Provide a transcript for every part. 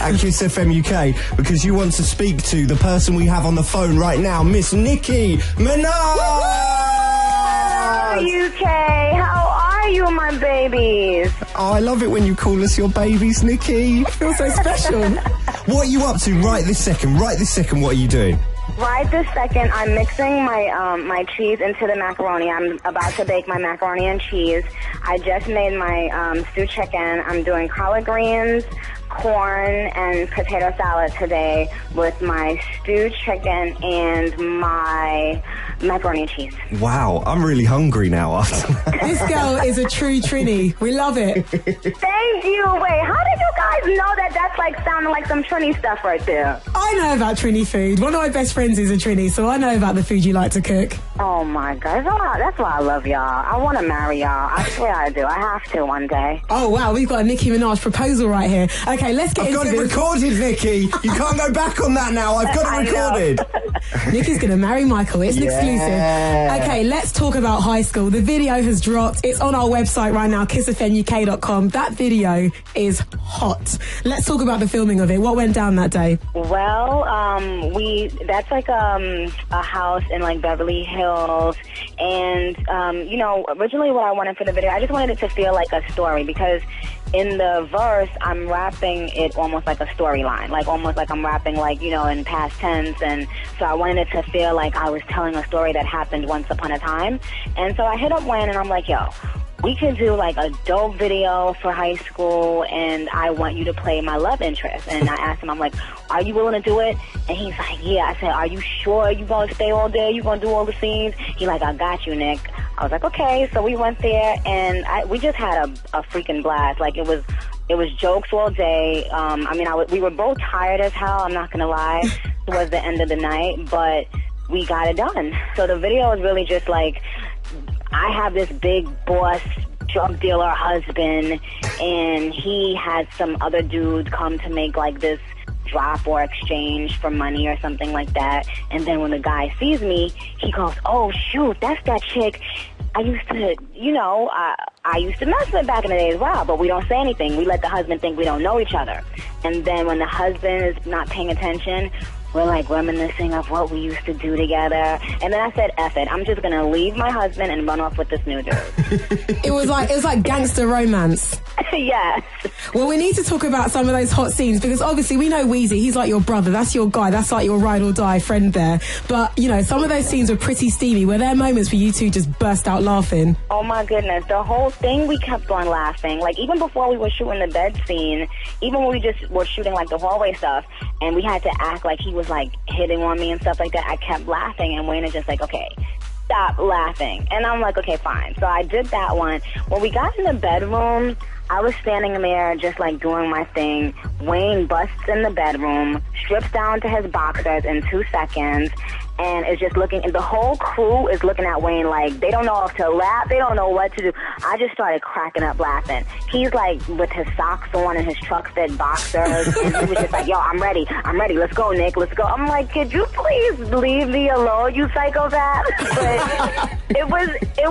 at Kiss FM UK because you want to speak to the person we have on the phone right now, Miss Nicki Minaj! UK, how are you, my babies? Oh, I love it when you call us your babies, Nicki. I feel so special. What are you up to right this second? Right this second, what are you doing? Right this second, I'm mixing my cheese into the macaroni. I'm about to bake my macaroni and cheese. I just made my stewed chicken. I'm doing collard greens, corn, and potato salad today with my stewed chicken and my macaroni and cheese. Wow, I'm really hungry now after that. This girl is a true Trini. We love it. Thank you. Wait, how did you guys know that that's like sounding like some Trini stuff right there? I know about Trini food. One of my best friends is a Trini, so I know about the food you like to cook. Oh my God, that's why I love y'all. I want to marry y'all. I swear I do. I have to one day. Oh wow, we've got a Nicki Minaj proposal right here. Okay, let's get into this. I've got it recorded, Nicki. You can't go back on that now. I've got it recorded. Nicki's going to marry Michael. It's an exclusive. Okay, let's talk about high school. The video has dropped. It's on our website right now, kissfmuk.com. That video is hot. Let's talk about the filming of it. What went down that day? Well, that's like a house in like Beverly Hills, and you know, originally what I wanted for the video, I just wanted it to feel like a story because in the verse, I'm rapping it almost like a storyline, like almost like I'm rapping like, you know, in past tense, and so I wanted it to feel like I was telling a story that happened once upon a time. And so I hit up Wayne and I'm like, yo, we could do like a dope video for high school and I want you to play my love interest. And I asked him, I'm like, are you willing to do it? And he's like, yeah. I said, are you sure you gonna stay all day? You gonna do all the scenes? He's like, I got you, Nick. I was like, okay. So we went there and we just had a freaking blast. Like it was jokes all day. We were both tired as hell. I'm not gonna lie. It was the end of the night, but we got it done. So the video is really just like, I have this big boss drug dealer husband, and he has some other dude come to make like this drop or exchange for money or something like that. And then when the guy sees me, he goes, oh shoot, that's that chick I used to, you know, I used to mess with back in the day as well, but we don't say anything. We let the husband think we don't know each other. And then when the husband is not paying attention, we're like reminiscing of what we used to do together. And then I said, F it. I'm just going to leave my husband and run off with this new dude. It was like gangster romance. Yes. Well, we need to talk about some of those hot scenes because obviously we know Weezy. He's like your brother. That's your guy. That's like your ride or die friend there. But, you know, some of those scenes were pretty steamy. Were there moments where you two just burst out laughing? Oh, my goodness. The whole thing, we kept on laughing. Like, even before we were shooting the bed scene, even when we just were shooting, like, the hallway stuff, and we had to act like he was, like, hitting on me and stuff like that, I kept laughing, and Wayne is just like, okay, stop laughing. And I'm like, okay, fine. So I did that one. When we got in the bedroom, I was standing there just like doing my thing. Wayne busts in the bedroom, strips down to his boxers in 2 seconds, and is just looking, and the whole crew is looking at Wayne like they don't know if to laugh, they don't know what to do. I just started cracking up laughing. He's like with his socks on and his truck fit boxers, and he was just like, yo, I'm ready, let's go, Nick, let's go. I'm like, could you please leave me alone, you psychopath? But it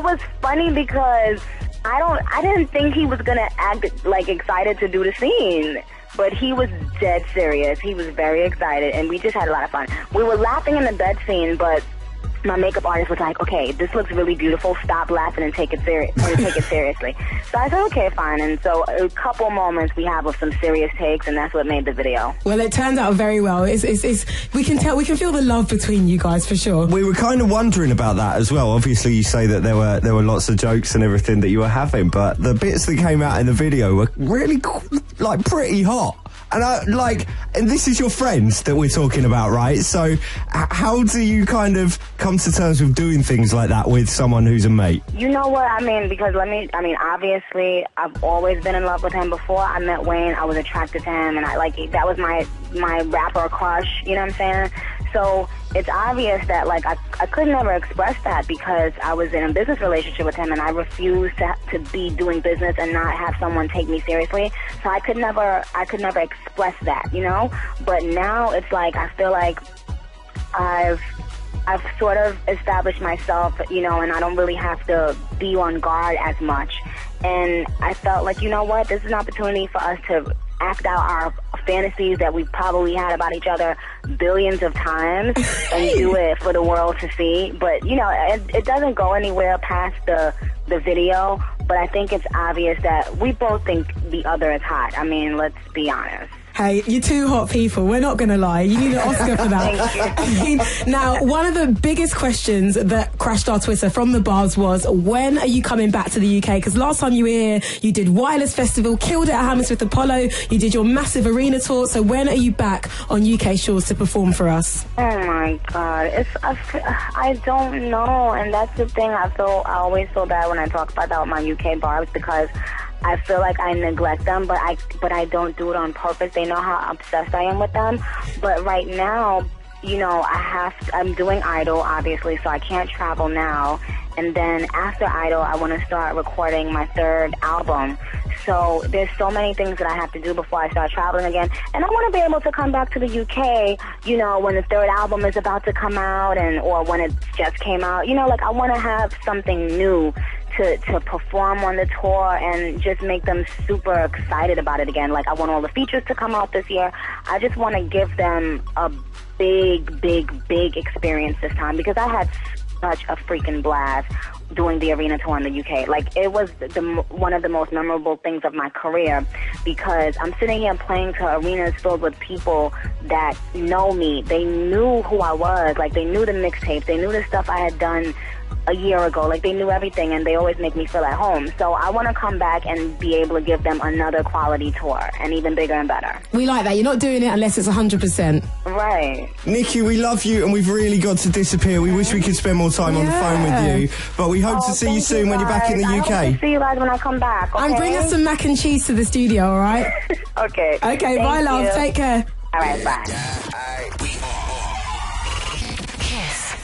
was funny because I didn't think he was gonna act like excited to do the scene, but he was dead serious. He was very excited, and we just had a lot of fun. We were laughing in the bed scene, but my makeup artist was like, okay, this looks really beautiful. Stop laughing and take it seriously. So I said, okay, fine. And so a couple moments we have of some serious takes, and that's what made the video. Well, it turned out very well. We can feel the love between you guys for sure. We were kind of wondering about that as well. Obviously, you say that there were lots of jokes and everything that you were having, but the bits that came out in the video were really like pretty hot. And this is your friends that we're talking about, right? So how do you kind of come to terms with doing things like that with someone who's a mate? You know what I mean? Because obviously I've always been in love with him. Before I met Wayne, I was attracted to him, and that was my rapper crush, you know what I'm saying? So it's obvious that, like, I could never express that because I was in a business relationship with him, and I refused to be doing business and not have someone take me seriously. So I could never express that, you know? But now it's like, I feel like I've sort of established myself, you know, and I don't really have to be on guard as much. And I felt like, you know what, this is an opportunity for us to act out our fantasies that we've probably had about each other billions of times and do it for the world to see. But, you know, it doesn't go anywhere past the video, but I think it's obvious that we both think the other is hot. I mean, let's be honest. Hey, you're two hot people. We're not going to lie. You need an Oscar for that. Thank you. Now, one of the biggest questions that crashed our Twitter from the bars was, when are you coming back to the UK? Because last time you were here, you did Wireless Festival, killed it at Hammersmith Apollo, you did your massive arena tour. So when are you back on UK shores to perform for us? Oh my God, I don't know, and that's the thing. I always feel bad when I talk about my UK bars because I feel like I neglect them, but I don't do it on purpose. They know how obsessed I am with them. But right now, you know, I'm doing Idol, obviously, so I can't travel now. And then after Idol, I want to start recording my third album. So there's so many things that I have to do before I start traveling again. And I want to be able to come back to the UK, you know, when the third album is about to come out or when it just came out. You know, like I want to have something new to perform on the tour and just make them super excited about it again. Like I want all the features to come out this year. I just want to give them a big experience this time because I had such a freaking blast doing the arena tour in the UK. Like it was one of the most memorable things of my career because I'm sitting here playing to arenas filled with people that know me. They knew who I was. Like they knew the mixtapes. They knew the stuff I had done a year ago. Like they knew everything and they always make me feel at home. So I want to come back and be able to give them another quality tour and even bigger and better. We like that. You're not doing it unless it's 100%. Right. Nikki, we love you and we've really got to disappear. We wish we could spend more time on the phone with you, but we hope to see you soon when you're back in the UK. I hope to see you guys when I come back, okay? And bring us some mac and cheese to the studio, all right? Okay. Okay, bye, love. Take care. All right, bye. Kiss.